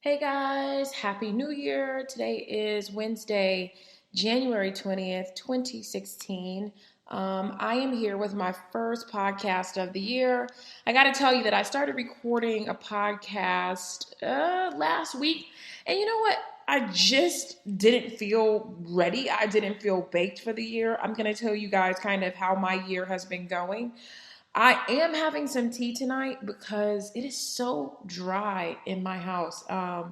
Hey guys, Happy New Year. Today is Wednesday, January 20th, 2016. I am here with my first podcast of the year. I got to tell you that I started recording a podcast last week, and you know what? I just didn't feel ready. I didn't feel baked for the year. I'm going to tell you guys kind of how my year has been going. I am having some tea tonight because it is so dry in my house. I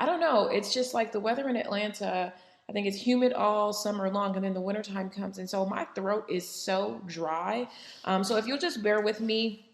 don't know. It's just like the weather in Atlanta. I think it's humid all summer long, and then the wintertime comes. And so my throat is so dry. So if you'll just bear with me,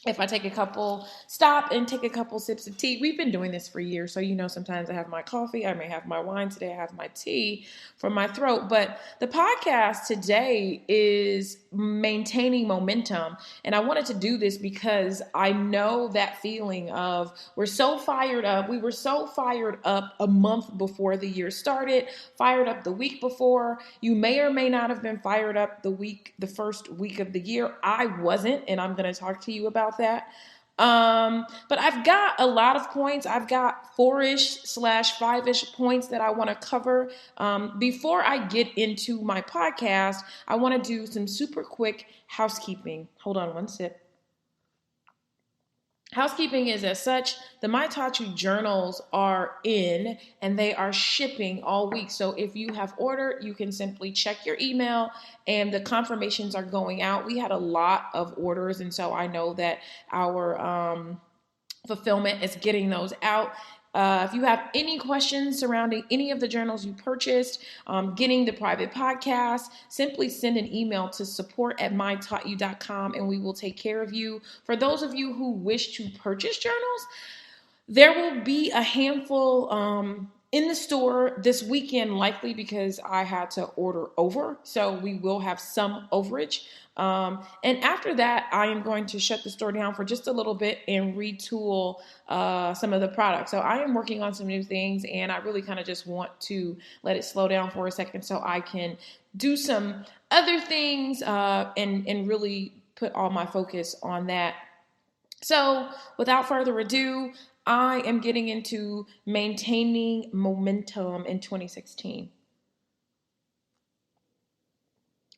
if I stop and take a couple sips of tea. We've been doing this for years. So, sometimes I have my coffee, I may have my wine. Today I have my tea for my throat. But the podcast today is maintaining momentum. And I wanted to do this because I know that feeling of we're so fired up. We were so fired up a month before the year started, fired up the week before. You may or may not have been fired up the first week of the year. I wasn't, and I'm going to talk to you about that. But I've got a lot of points. I've got 4-ish/5-ish points that I want to cover. Before I get into my podcast, I want to do some super quick housekeeping. Hold on one sip. Housekeeping is as such, the My Taught You journals are in and they are shipping all week. So if you have ordered, you can simply check your email and the confirmations are going out. We had a lot of orders, and so I know that our fulfillment is getting those out. If you have any questions surrounding any of the journals you purchased, getting the private podcast, simply send an email to support@mytaughtyou.com and we will take care of you. For those of you who wish to purchase journals, there will be a handful in the store this weekend, likely because I had to order over. So we will have some overage. And after that, I am going to shut the store down for just a little bit and retool some of the products. So I am working on some new things, and I really kind of just want to let it slow down for a second so I can do some other things and really put all my focus on that. So without further ado, I am getting into maintaining momentum in 2016.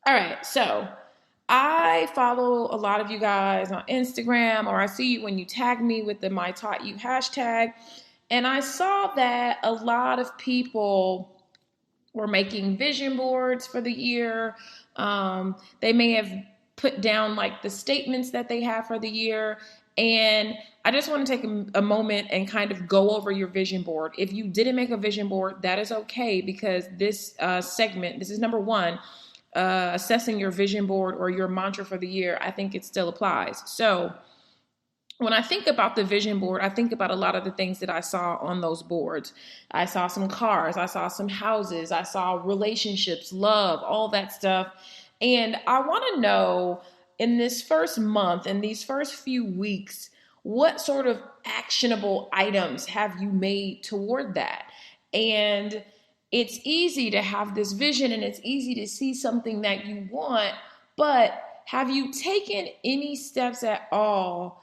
All right, so I follow a lot of you guys on Instagram, or I see you when you tag me with the My Taught You hashtag, and I saw that a lot of people were making vision boards for the year. They may have put down like the statements that they have for the year. And I just want to take a moment and kind of go over your vision board. If you didn't make a vision board, that is okay, because this segment, this is number one, assessing your vision board or your mantra for the year. I think it still applies. So when I think about the vision board, I think about a lot of the things that I saw on those boards. I saw some cars, I saw some houses, I saw relationships, love, all that stuff. And I want to know, in this first month, in these first few weeks, what sort of actionable items have you made toward that? And it's easy to have this vision and it's easy to see something that you want, but have you taken any steps at all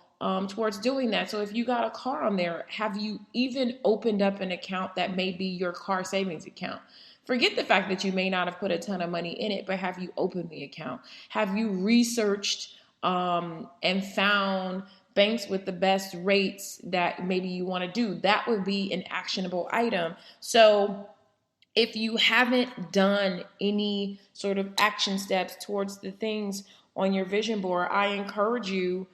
towards doing that? So if you got a car on there, have you even opened up an account that may be your car savings account? Forget the fact that you may not have put a ton of money in it, but have you opened the account? Have you researched and found banks with the best rates that maybe you want to do? That would be an actionable item. So if you haven't done any sort of action steps towards the things on your vision board, I encourage you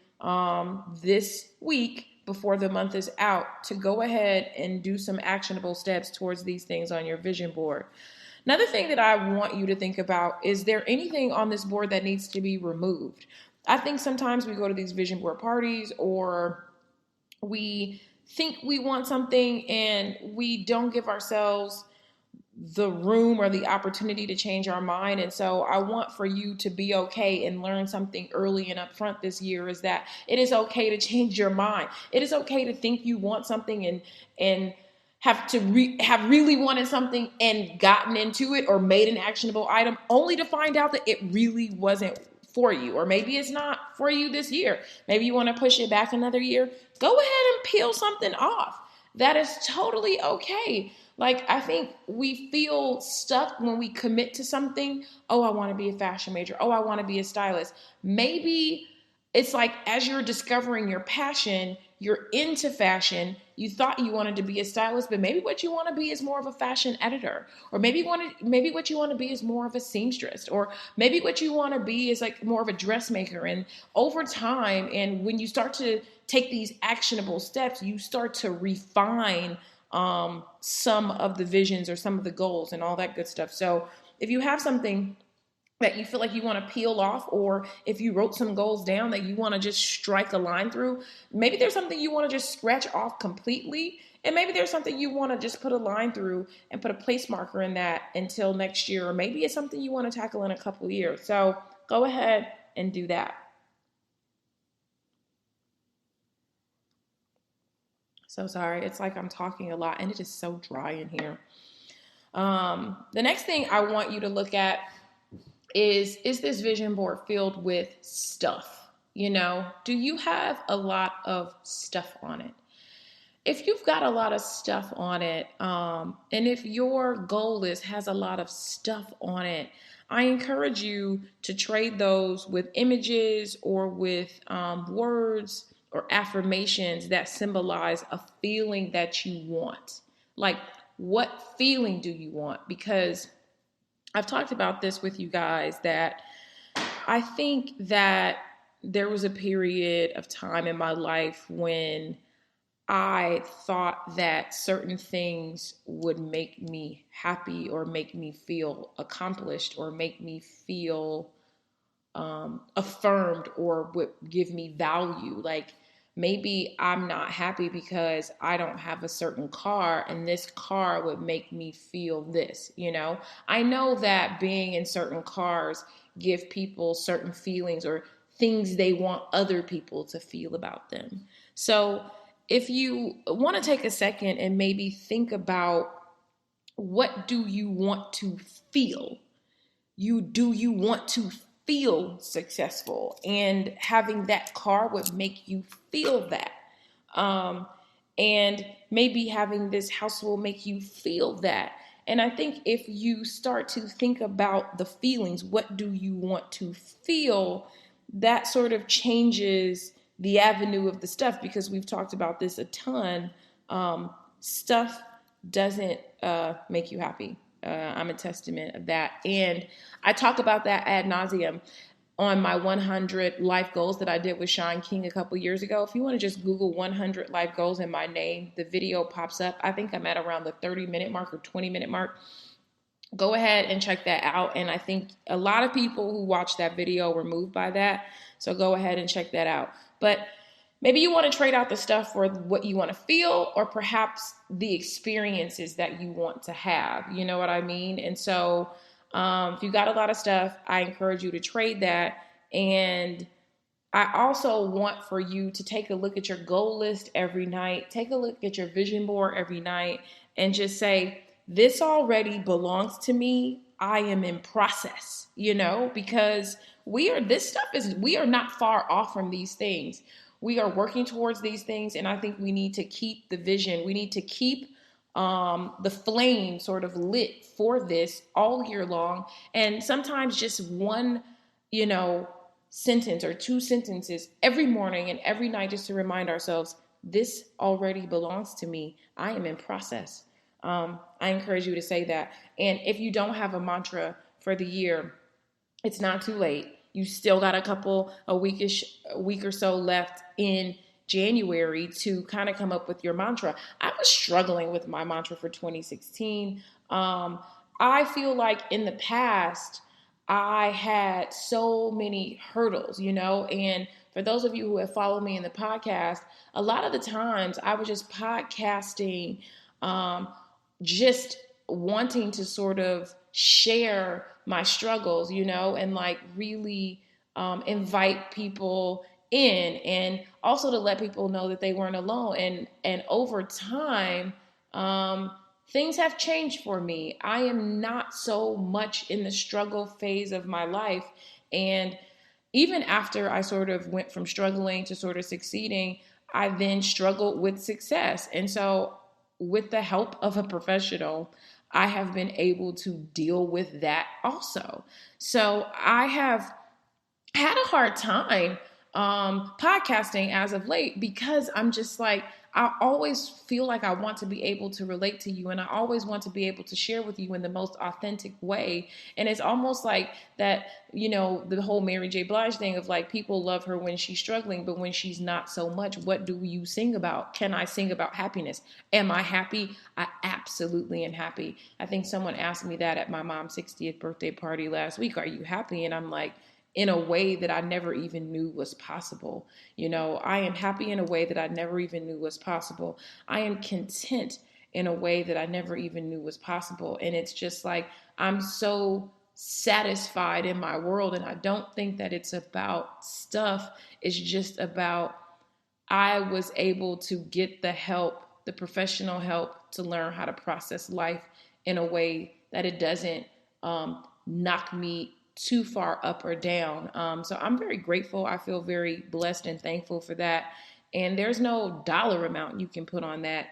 this week, before the month is out, to go ahead and do some actionable steps towards these things on your vision board. Another thing that I want you to think about, is there anything on this board that needs to be removed? I think sometimes we go to these vision board parties, or we think we want something and we don't give ourselves the room or the opportunity to change our mind. And so I want for you to be okay and learn something early and upfront this year, is that it is okay to change your mind. It is okay to think you want something and have really wanted something and gotten into it or made an actionable item, only to find out that it really wasn't for you. Or maybe it's not for you this year. Maybe you want to push it back another year. Go ahead and peel something off. That is totally okay. Like, I think we feel stuck when we commit to something. Oh, I want to be a fashion major. Oh, I want to be a stylist. Maybe it's like as you're discovering your passion, you're into fashion. You thought you wanted to be a stylist, but maybe what you want to be is more of a fashion editor, or maybe what you want to be is more of a seamstress, or maybe what you want to be is like more of a dressmaker. And over time, and when you start to take these actionable steps, you start to refine some of the visions or some of the goals and all that good stuff. So if you have something that you feel like you want to peel off, or if you wrote some goals down that you want to just strike a line through, maybe there's something you want to just scratch off completely, and maybe there's something you want to just put a line through and put a place marker in that until next year, or maybe it's something you want to tackle in a couple of years. So go ahead and do that. So sorry, it's like I'm talking a lot and it is so dry in here. The next thing I want you to look at is this vision board filled with stuff? You know, do you have a lot of stuff on it? If you've got a lot of stuff on it, and if your goal list has a lot of stuff on it, I encourage you to trade those with images or with words or affirmations that symbolize a feeling that you want. Like, what feeling do you want? Because I've talked about this with you guys, that I think that there was a period of time in my life when I thought that certain things would make me happy or make me feel accomplished or make me feel affirmed or would give me value. Like, maybe I'm not happy because I don't have a certain car, and this car would make me feel this, you know? I know that being in certain cars give people certain feelings or things they want other people to feel about them. So if you want to take a second and maybe think about, what do you want to feel? Do you want to feel successful? And having that car would make you feel that. Um, and maybe having this house will make you feel that. And I think if you start to think about the feelings, what do you want to feel? That sort of changes the avenue of the stuff, because we've talked about this a ton. Stuff doesn't make you happy. I'm a testament of that. And I talk about that ad nauseum on my 100 life goals that I did with Sean King a couple years ago. If you want to just Google 100 life goals in my name, the video pops up. I think I'm at around the 30-minute mark or 20-minute mark. Go ahead and check that out. And I think a lot of people who watched that video were moved by that. So go ahead and check that out. But maybe you want to trade out the stuff for what you want to feel, or perhaps the experiences that you want to have. You know what I mean? And so if you got a lot of stuff, I encourage you to trade that. And I also want for you to take a look at your goal list every night. Take a look at your vision board every night and just say, this already belongs to me. I am in process, you know, because we are not far off from these things. We are working towards these things, and I think we need to keep the vision. We need to keep the flame sort of lit for this all year long. And sometimes just one, you know, sentence or two sentences every morning and every night, just to remind ourselves, this already belongs to me. I am in process. I encourage you to say that. And if you don't have a mantra for the year, it's not too late. You still got a week or so left in January to kind of come up with your mantra. I was struggling with my mantra for 2016. I feel like in the past, I had so many hurdles, you know, and for those of you who have followed me in the podcast, a lot of the times I was just podcasting, just wanting to sort of share my struggles, you know, and like really invite people in, and also to let people know that they weren't alone. And over time, things have changed for me. I am not so much in the struggle phase of my life. And even after I sort of went from struggling to sort of succeeding, I then struggled with success. And so, with the help of a professional, I have been able to deal with that also. So, I have had a hard time podcasting as of late because I'm just like, I always feel like I want to be able to relate to you, and I always want to be able to share with you in the most authentic way. And it's almost like that, the whole Mary J. Blige thing of like, people love her when she's struggling, but when she's not so much, what do you sing about? Can I sing about happiness? Am I happy? I absolutely am happy. I think someone asked me that at my mom's 60th birthday party last week. Are you happy? And I'm like, in a way that I never even knew was possible. I am happy in a way that I never even knew was possible. I am content in a way that I never even knew was possible. And it's just like, I'm so satisfied in my world. And I don't think that it's about stuff. It's just about, I was able to get the help, the professional help, to learn how to process life in a way that it doesn't knock me too far up or down. So I'm very grateful. I feel very blessed and thankful for that. And there's no dollar amount you can put on that.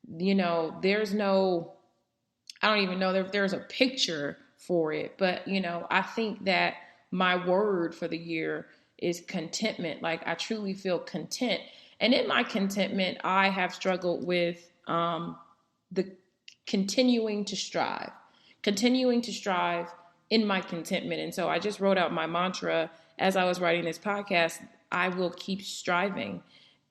There's no, I don't even know if there's a picture for it. But, I think that my word for the year is contentment. Like, I truly feel content. And in my contentment, I have struggled with the continuing to strive in my contentment. And so I just wrote out my mantra as I was writing this podcast: I will keep striving.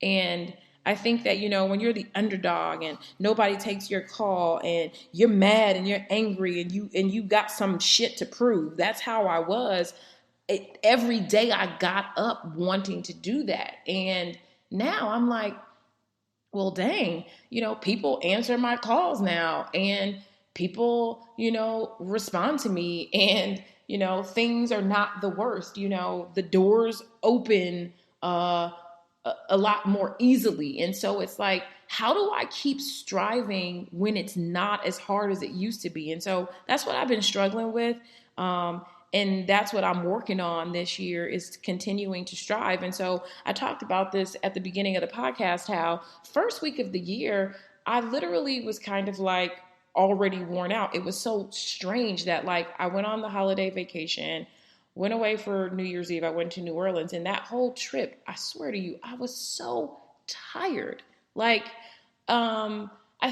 And I think that, when you're the underdog and nobody takes your call and you're mad and you're angry and you got some shit to prove, that's how I was. Every day I got up wanting to do that. And now I'm like, well, dang, people answer my calls now, and people, respond to me, and, things are not the worst. The doors open a lot more easily. And so it's like, how do I keep striving when it's not as hard as it used to be? And so that's what I've been struggling with. And that's what I'm working on this year, is continuing to strive. And so I talked about this at the beginning of the podcast, how first week of the year, I literally was kind of like already worn out. It was so strange that, like, I went on the holiday vacation, went away for New Year's Eve. I went to New Orleans, and that whole trip, I swear to you, I was so tired. Like, I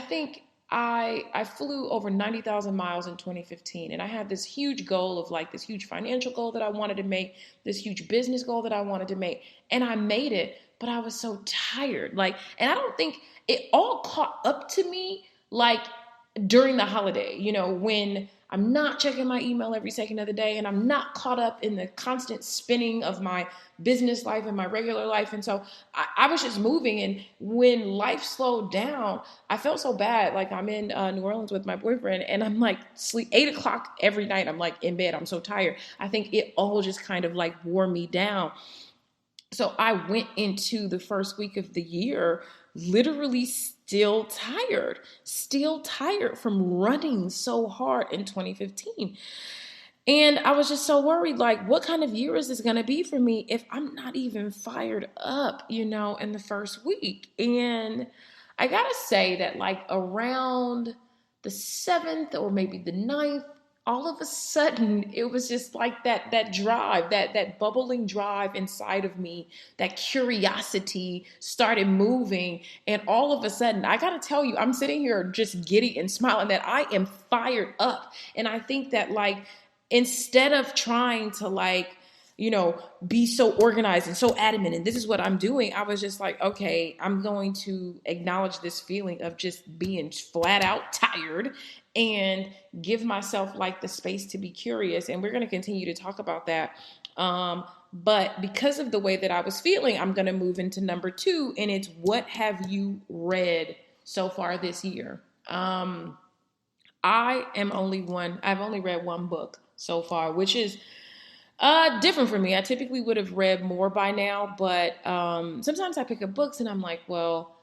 think I flew over 90,000 miles in 2015, and I had this huge goal of, like, this huge financial goal that I wanted to make, this huge business goal that I wanted to make, and I made it, but I was so tired. Like, and I don't think it all caught up to me, like, during the holiday, when I'm not checking my email every second of the day, and I'm not caught up in the constant spinning of my business life and my regular life. And so I was just moving. And when life slowed down, I felt so bad. Like, I'm in New Orleans with my boyfriend, and I'm like, sleep 8 o'clock every night. I'm like in bed. I'm so tired. I think it all just kind of like wore me down. So I went into the first week of the year literally still tired from running so hard in 2015. And I was just so worried, like, what kind of year is this going to be for me if I'm not even fired up, in the first week? And I got to say that, like, around the 7th or maybe the 9th, all of a sudden, it was just like that drive, that bubbling drive inside of me, that curiosity started moving. And all of a sudden, I got to tell you, I'm sitting here just giddy and smiling that I am fired up. And I think that, like, instead of trying to, like, be so organized and so adamant, and this is what I'm doing, I was just like, okay, I'm going to acknowledge this feeling of just being flat out tired and give myself, like, the space to be curious. And we're going to continue to talk about that. But because of the way that I was feeling, I'm going to move into number 2, and it's, what have you read so far this year? I've only read one book so far, which is different for me. I typically would have read more by now, but sometimes I pick up books and I'm like, well,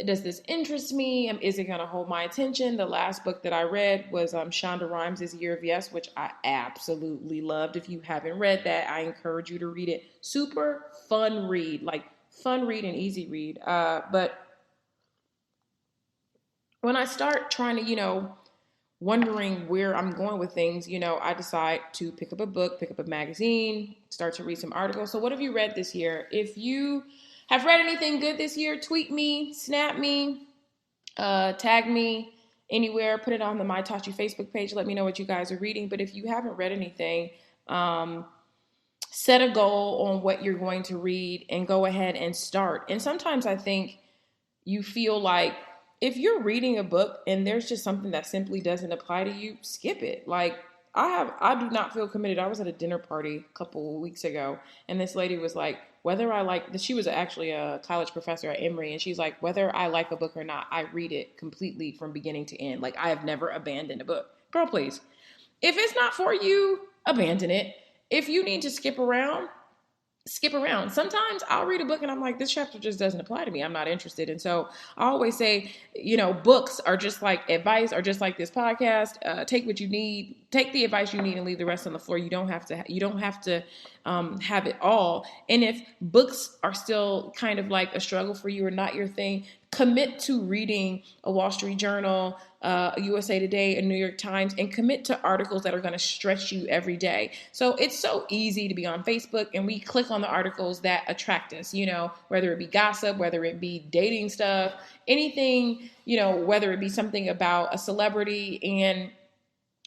does this interest me? Is it going to hold my attention? The last book that I read was Shonda Rhimes' Year of Yes, which I absolutely loved. If you haven't read that, I encourage you to read it. Super fun read, like fun read and easy read. But when I start trying to, wondering where I'm going with things, I decide to pick up a book, pick up a magazine, start to read some articles. So, what have you read this year? If you have read anything good this year, tweet me, snap me, tag me anywhere, put it on the My Taught You Facebook page. Let me know what you guys are reading. But if you haven't read anything, set a goal on what you're going to read and go ahead and start. And sometimes I think you feel like if you're reading a book and there's just something that simply doesn't apply to you, skip it. Like I do not feel committed. I was at a dinner party a couple of weeks ago, and this lady was like, whether I like, she was actually a college professor at Emory, and she's like, whether I like a book or not, I read it completely from beginning to end. Like I have never abandoned a book. Girl, please. If it's not for you, abandon it. If you need to skip around, skip around. Sometimes I'll read a book and I'm like, this chapter just doesn't apply to me. I'm not interested. And so I always say, books are just like advice, or just like this podcast. Take what you need, take the advice you need, and leave the rest on the floor. You don't have to have it all. And if books are still kind of like a struggle for you or not your thing, commit to reading a Wall Street Journal, a USA Today, a New York Times, and commit to articles that are going to stretch you every day. So it's so easy to be on Facebook and we click on the articles that attract us, whether it be gossip, whether it be dating stuff, anything, whether it be something about a celebrity. And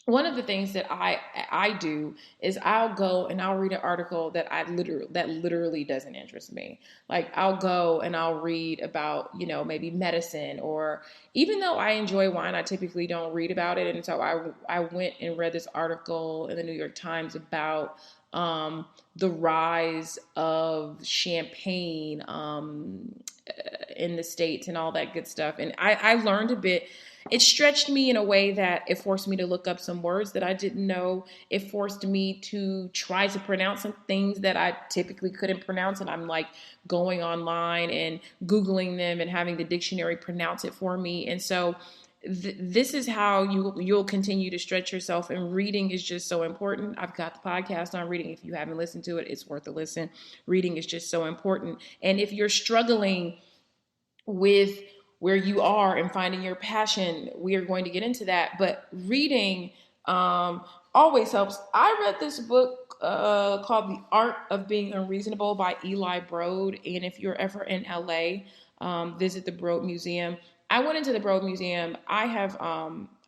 one of the things that I do is I'll go and I'll read an article that literally doesn't interest me. Like I'll go and I'll read about, maybe medicine, or even though I enjoy wine, I typically don't read about it. And so I went and read this article in the New York Times about the rise of champagne in the States and all that good stuff. And I learned a bit. It stretched me in a way that it forced me to look up some words that I didn't know. It forced me to try to pronounce some things that I typically couldn't pronounce. And I'm like going online and Googling them and having the dictionary pronounce it for me. And so this is how you'll continue to stretch yourself. And reading is just so important. I've got the podcast on reading. If you haven't listened to it, it's worth a listen. Reading is just so important. And if you're struggling with where you are and finding your passion, we are going to get into that. But reading always helps. I read this book called The Art of Being Unreasonable by Eli Broad. And if you're ever in LA, visit the Broad Museum. I went into the Broad Museum. I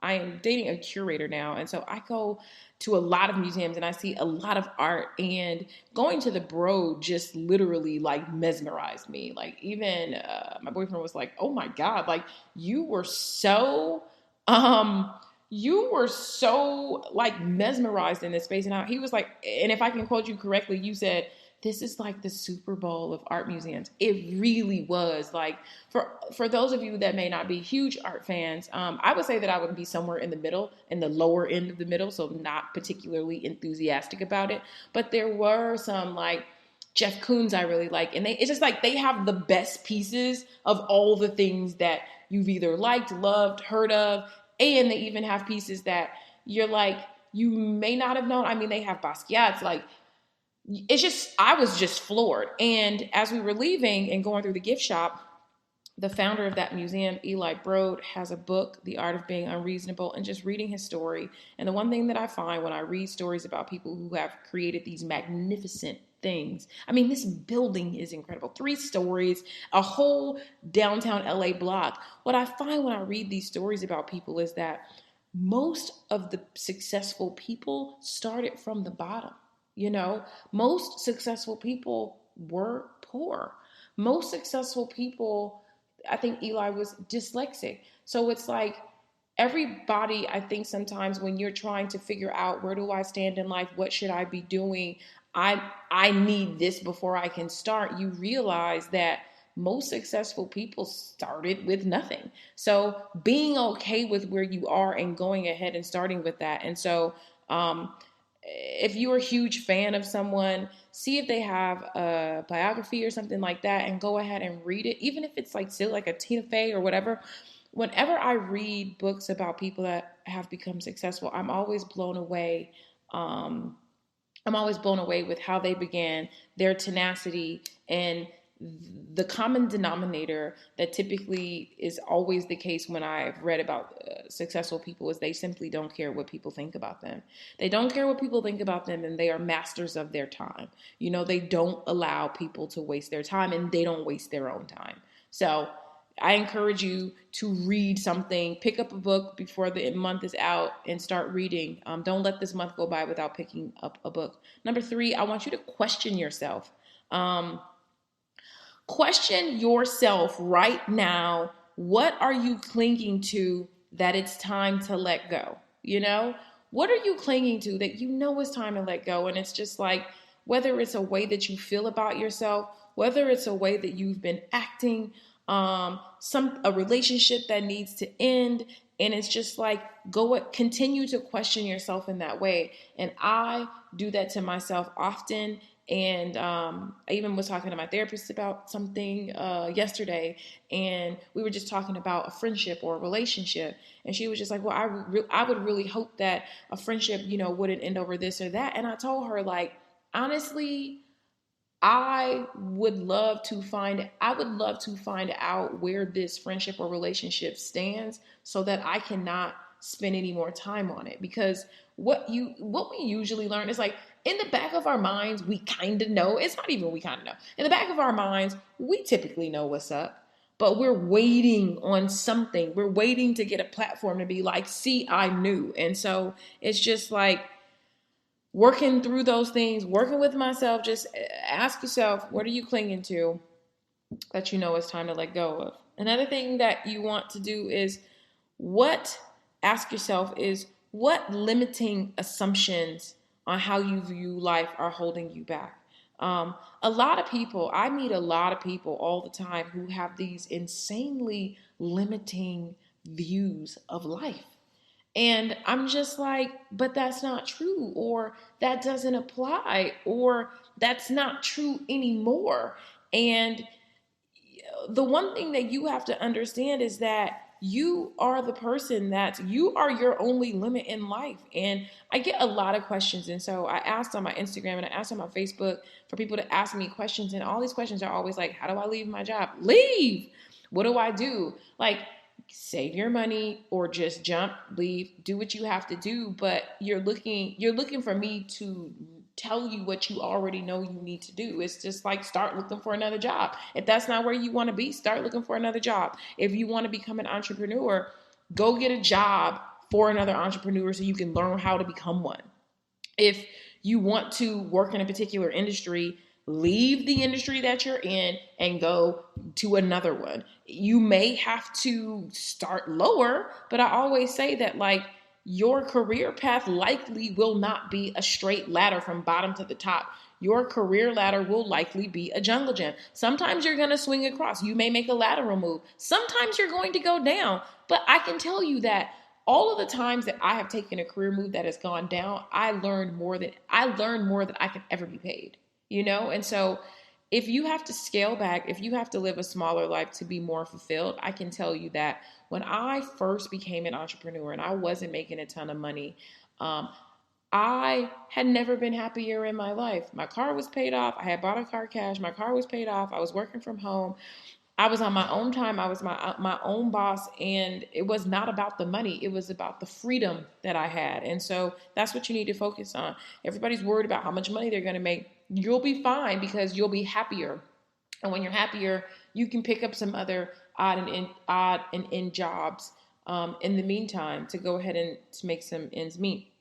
am dating a curator now. And so I go to a lot of museums and I see a lot of art, and going to the Broad just literally like mesmerized me. Like even my boyfriend was like, oh my God, like you were so like mesmerized in this space. And he was like, and if I can quote you correctly, you said, this is like the Super Bowl of art museums. It really was. Like for those of you that may not be huge art fans, I would say that I would be somewhere in the middle, in the lower end of the middle, so not particularly enthusiastic about it. But there were some like Jeff Koons I really like, and it's just like they have the best pieces of all the things that you've either liked, loved, heard of, and they even have pieces that you're like you may not have known. I mean, they have Basquiat's like. I was just floored. And as we were leaving and going through the gift shop, the founder of that museum, Eli Broad, has a book, The Art of Being Unreasonable, and just reading his story. And the one thing that I find when I read stories about people who have created these magnificent things, I mean, this building is incredible. 3 stories, a whole downtown LA block. What I find when I read these stories about people is that most of the successful people started from the bottom. Most successful people were poor. Most successful people, I think Eli was dyslexic. So it's like everybody, I think sometimes when you're trying to figure out where do I stand in life, what should I be doing, I need this before I can start, you realize that most successful people started with nothing. So being okay with where you are and going ahead and starting with that. And so, if you're a huge fan of someone, see if they have a biography or something like that and go ahead and read it. Even if it's like still like a Tina Fey or whatever. Whenever I read books about people that have become successful, I'm always blown away. I'm always blown away with how they began, their tenacity, and the common denominator that typically is always the case when I've read about successful people is they simply don't care what people think about them. They don't care what people think about them, and they are masters of their time. They don't allow people to waste their time, and they don't waste their own time. So I encourage you to read something, pick up a book before the month is out and start reading. Don't let this month go by without picking up a book. Number 3, I want you to question yourself. Question yourself right now. What are you clinging to that it's time to let go? What are you clinging to that it's time to let go? And it's just like, whether it's a way that you feel about yourself, whether it's a way that you've been acting, a relationship that needs to end, and it's just like, continue to question yourself in that way. And I do that to myself often. And I even was talking to my therapist about something yesterday, and we were just talking about a friendship or a relationship, and she was just like, well, I would really hope that a friendship, wouldn't end over this or that. And I told her, like, honestly, I would love to find out where this friendship or relationship stands so that I cannot spend any more time on it. Because what we usually learn is, like, in the back of our minds, we kind of know. It's not even we kind of know. In the back of our minds, we typically know what's up, but we're waiting on something. We're waiting to get a platform to be like, see, I knew. And so it's just like, working through those things, working with myself. Just ask yourself, what are you clinging to that it's time to let go of? Another thing that you want to do is ask yourself is, what limiting assumptions on how you view life are holding you back? I meet a lot of people all the time who have these insanely limiting views of life. And I'm just like, but that's not true, or that doesn't apply, or that's not true anymore. And the one thing that you have to understand is that you are the person you are your only limit in life. And I get a lot of questions. And so I asked on my Instagram and I asked on my Facebook for people to ask me questions. And all these questions are always like, how do I leave my job? Leave. What do I do? Like, save your money or just jump, leave, do what you have to do. But you're looking for me to tell you what you already know you need to do. It's just like, start looking for another job. If that's not where you want to be, start looking for another job. If you want to become an entrepreneur, go get a job for another entrepreneur so you can learn how to become one. If you want to work in a particular industry, leave the industry that you're in and go to another one. You may have to start lower, but I always say that, like, your career path likely will not be a straight ladder from bottom to the top. Your career ladder will likely be a jungle gym. Sometimes you're going to swing across. You may make a lateral move. Sometimes you're going to go down. But I can tell you that all of the times that I have taken a career move that has gone down, I learned more than I could ever be paid. And so if you have to scale back, if you have to live a smaller life to be more fulfilled, I can tell you that when I first became an entrepreneur and I wasn't making a ton of money, I had never been happier in my life. My car was paid off. I had bought a car cash. My car was paid off. I was working from home. I was on my own time. I was my own boss, and it was not about the money. It was about the freedom that I had. And so that's what you need to focus on. Everybody's worried about how much money they're going to make. You'll be fine because you'll be happier. And when you're happier, you can pick up some other odd and end jobs in the meantime to go ahead and to make some ends meet.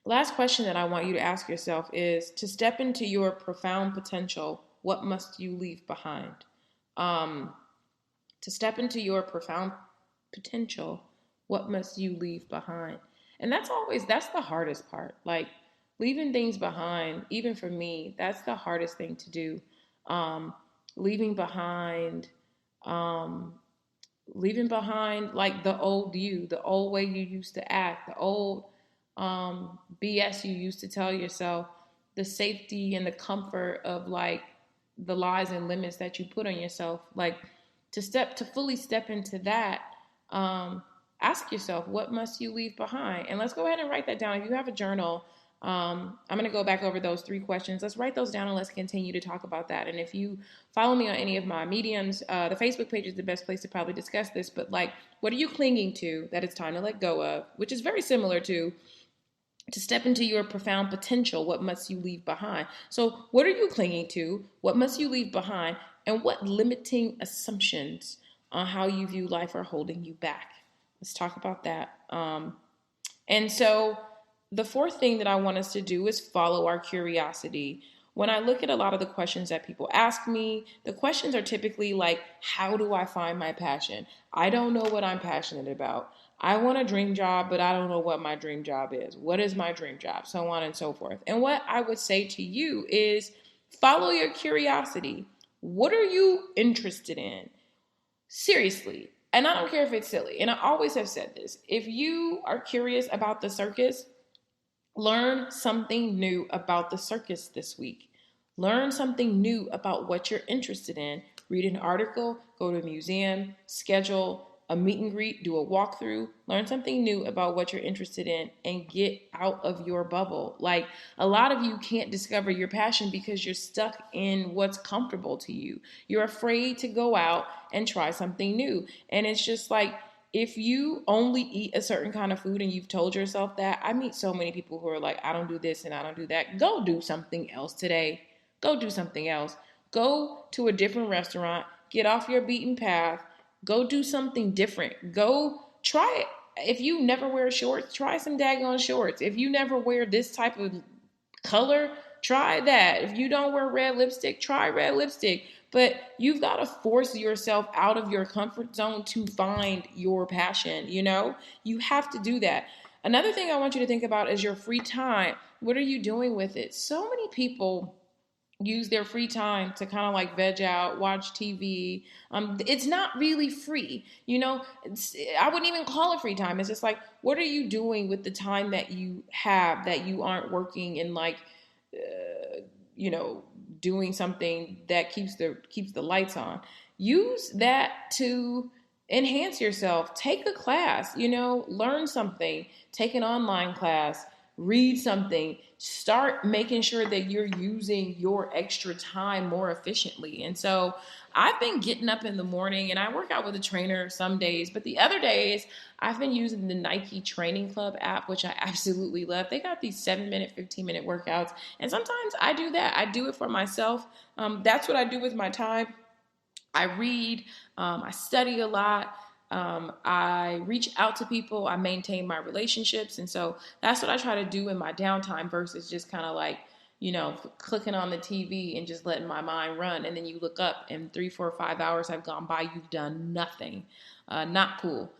Last question that I want you to ask yourself is, to step into your profound potential, what must you leave behind? To step into your profound potential, what must you leave behind? And that's the hardest part. Like, leaving things behind, even for me, that's the hardest thing to do. Leaving behind like the old you, the old way you used to act, the old BS you used to tell yourself, the safety and the comfort of, like, the lies and limits that you put on yourself. Like, to fully step into that, ask yourself, what must you leave behind? And let's go ahead and write that down. If you have a journal, I'm going to go back over those 3 questions. Let's write those down and let's continue to talk about that. And if you follow me on any of my mediums, the Facebook page is the best place to probably discuss this. But like, what are you clinging to that it's time to let go of? Which is very similar to step into your profound potential. What must you leave behind? So, what are you clinging to? What must you leave behind? And what limiting assumptions on how you view life are holding you back? Let's talk about that. And so, the 4th thing that I want us to do is follow our curiosity. When I look at a lot of the questions that people ask me, the questions are typically like, how do I find my passion? I don't know what I'm passionate about. I want a dream job, but I don't know what my dream job is. What is my dream job? So on and so forth. And what I would say to you is follow your curiosity. What are you interested in? Seriously. And I don't care if it's silly. And I always have said this. If you are curious about the circus, learn something new about the circus this week. Learn something new about what you're interested in. Read an article, go to a museum, schedule a meet and greet, do a walkthrough, learn something new about what you're interested in, and get out of your bubble. Like, a lot of you can't discover your passion because you're stuck in what's comfortable to you. You're afraid to go out and try something new. And it's just like, if you only eat a certain kind of food and you've told yourself that, I meet so many people who are like, I don't do this and I don't do that. Go do something else today. Go do something else. Go to a different restaurant. Get off your beaten path. Go do something different. Go try it. If you never wear shorts, try some daggone shorts. If you never wear this type of color, try that. If you don't wear red lipstick, try red lipstick. But you've got to force yourself out of your comfort zone to find your passion, you know? You have to do that. Another thing I want you to think about is your free time. What are you doing with it? So many people use their free time to kind of like veg out, watch TV. It's not really free, you know. I wouldn't even call it free time. It's just like, what are you doing with the time that you have that you aren't working and like, you know, doing something that keeps the lights on? Use that to enhance yourself. Take a class, you know, learn something. Take an online class. Read something. Start making sure that you're using your extra time more efficiently. And so I've been getting up in the morning and I work out with a trainer some days, but the other days I've been using the Nike Training Club app, which I absolutely love. They got these 7-minute, 15-minute workouts. And sometimes I do that. I do it for myself. That's what I do with my time. I read, I study a lot. I reach out to people, I maintain my relationships. And so that's what I try to do in my downtime versus just kind of like, you know, clicking on the TV and just letting my mind run. And then you look up and 3, 4, 5 hours have gone by. You've done nothing. Not cool.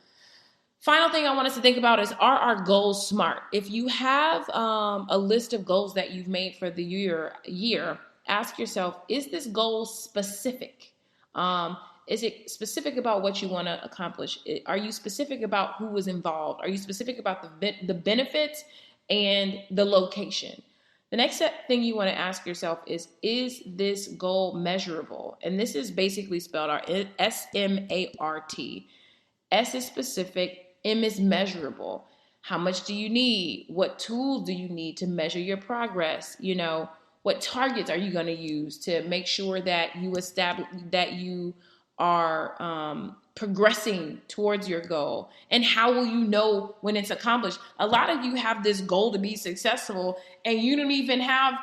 Final thing I want us to think about is, are our goals smart? If you have a list of goals that you've made for the year, ask yourself, is this goal specific? Is it specific about what you want to accomplish? Are you specific about who is involved? Are you specific about the benefits and the location? The next thing you want to ask yourself is this goal measurable? And this is basically spelled out SMART. S is specific, M is measurable. How much do you need? What tools do you need to measure your progress? You know, what targets are you going to use to make sure that you are progressing towards your goal? And how will you know when it's accomplished? A lot of you have this goal to be successful and you don't even have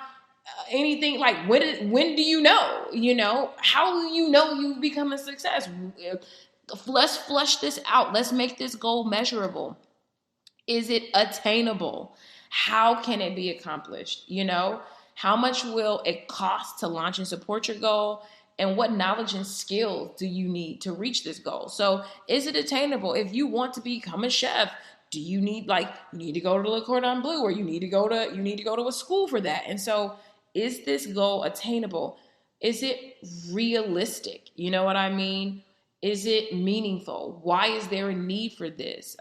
anything. Like, when do you know? You know, how will you know you've become a success? Let's flush this out. Let's make this goal measurable. Is it attainable? How can it be accomplished? You know, how much will it cost to launch and support your goal? And what knowledge and skills do you need to reach this goal? So is it attainable? If you want to become a chef, do you need to go to Le Cordon Bleu, or you need to go to a school for that? And so is this goal attainable? Is it realistic? You know what I mean? Is it meaningful? Why is there a need for this?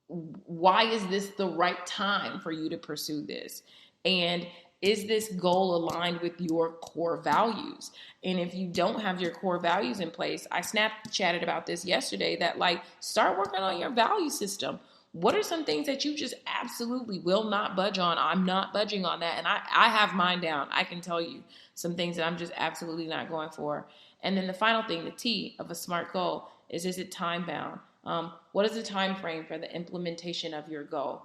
Why is this the right time for you to pursue this? And is this goal aligned with your core values? And if you don't have your core values in place, I Snapchatted about this yesterday, that like, start working on your value system. What are some things that you just absolutely will not budge on? I'm not budging on that. And I have mine down. I can tell you some things that I'm just absolutely not going for. And then the final thing, the T of a SMART goal, is it time bound? What is the time frame for the implementation of your goal?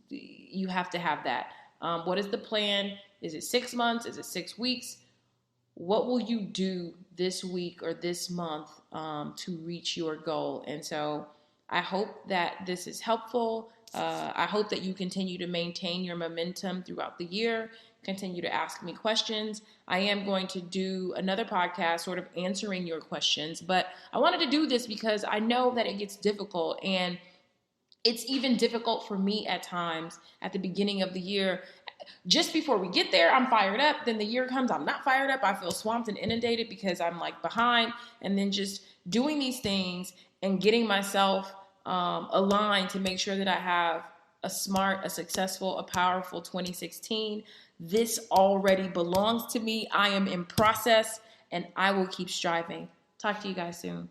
You have to have that. What is the plan? Is it 6 months? Is it 6 weeks? What will you do this week or this month to reach your goal? And so I hope that this is helpful. I hope that you continue to maintain your momentum throughout the year, continue to ask me questions. I am going to do another podcast sort of answering your questions, but I wanted to do this because I know that it gets difficult, and it's even difficult for me at times at the beginning of the year. Just before we get there, I'm fired up. Then the year comes, I'm not fired up. I feel swamped and inundated because I'm like behind. And then just doing these things and getting myself aligned to make sure that I have a smart, a successful, a powerful 2016. This already belongs to me. I am in process, and I will keep striving. Talk to you guys soon.